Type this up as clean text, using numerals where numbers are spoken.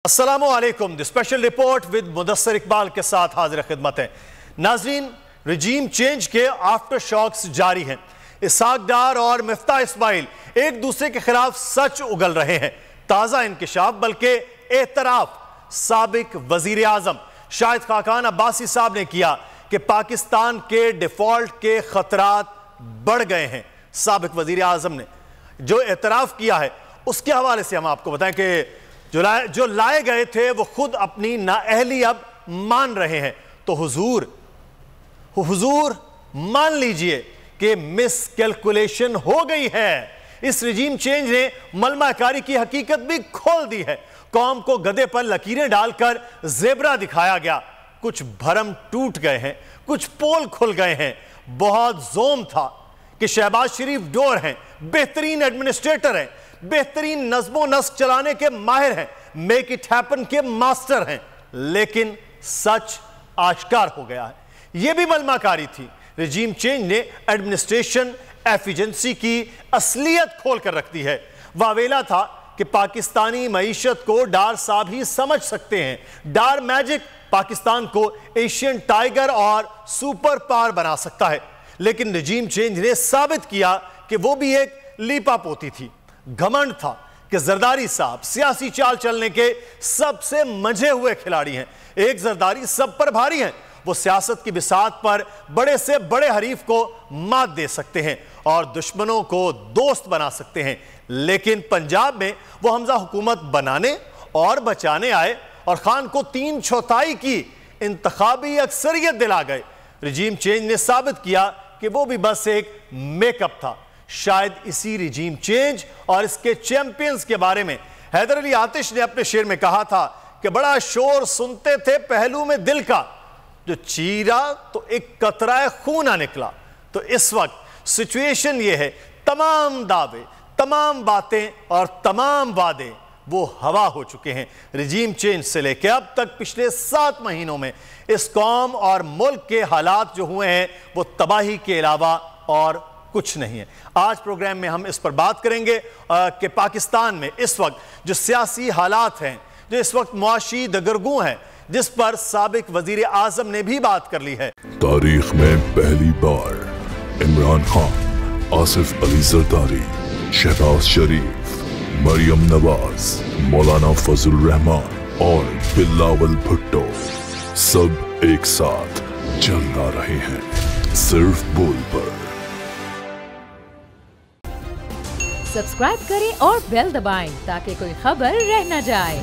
अस्सलामुअलैकुम। The special report with Mudassir Iqbal के साथ हाजिर खिदमत है। नाजरीन, रजीम चेंज के आफ्टर शॉक्स जारी हैं। इसहाक डार और मिफ्ताह इस्माइल एक दूसरे के खिलाफ सच उगल रहे हैं। ताज़ा इंकिशाफ बल्कि एतराफ साबिक वजीर आजम शाहिद खाकान अब्बासी साहब ने किया कि पाकिस्तान के डिफॉल्ट के खतरात बढ़ गए हैं। साबिक वजीर आजम ने जो एतराफ किया है उसके हवाले से हम आपको बताएं कि जो लाए गए थे वो खुद अपनी नाअहली अब मान रहे हैं। तो हुजूर मान लीजिए कि मिसकैलकुलेशन हो गई है। इस रजीम चेंज ने मलमाकारी की हकीकत भी खोल दी है। कौम को गधे पर लकीरें डालकर ज़ेब्रा दिखाया गया। कुछ भरम टूट गए हैं, कुछ पोल खुल गए हैं। बहुत जोम था कि शहबाज शरीफ डोर हैं, बेहतरीन एडमिनिस्ट्रेटर हैं, बेहतरीन नज़्मो नस्क चलाने के माहिर हैं, मेक इट हैपन के मास्टर हैं। लेकिन सच आश्कार हो गया है। यह भी मलमाकारी थी। रजीम चेंज ने एडमिनिस्ट्रेशन एफिशिएंसी की असलियत खोल कर रख दी है। वावेला था कि पाकिस्तानी मईशत को डार साहब ही समझ सकते हैं। डार मैजिक पाकिस्तान को एशियन टाइगर और सुपर पावर बना सकता है। लेकिन रजीम चेंज ने साबित किया कि वो भी एक लीपा पोती थी। घमंड था कि जरदारी साहब सियासी चाल चलने के सबसे मंझे हुए खिलाड़ी हैं। एक जरदारी सब पर भारी हैं। वो सियासत की बिसात पर बड़े से बड़े हरीफ को मात दे सकते हैं और दुश्मनों को दोस्त बना सकते हैं। लेकिन पंजाब में वो हमजा हुकूमत बनाने और बचाने आए और खान को 3/4 की इंतखाबी अक्सरियत दिला गए। रजीम चेंज ने साबित किया कि वो भी बस एक मेकअप था। शायद इसी रजीम चेंज और इसके चैंपियंस के बारे में हैदर अली आतिश ने अपने शेर में कहा था कि बड़ा शोर सुनते थे पहलू में दिल का, जो चीरा तो एक कतरा खून ना निकला। तो इस वक्त सिचुएशन ये है, तमाम दावे, तमाम बातें और तमाम वादे वो हवा हो चुके हैं। रजीम चेंज से लेकर अब तक पिछले 7 महीनों में इस कौम और मुल्क के हालात जो हुए हैं वो तबाही के अलावा और कुछ नहीं है। आज प्रोग्राम में हम इस पर बात करेंगे कि पाकिस्तान में इस वक्त जो सियासी हालात हैं, जो इस वक्त मुआशी दगरगू हैं, जिस पर साबिक वजीर आजम ने भी बात कर ली है। तारीख में पहली बार इमरान खान, आसिफ अली जरदारी, शहबाज शरीफ, मरियम नवाज, मौलाना फजल रहमान और बिलावल भुट्टो सब एक साथ चल रहे हैं सिर्फ बोल पर। सब्सक्राइब करें और बेल दबाएं ताकि कोई खबर रह न जाए।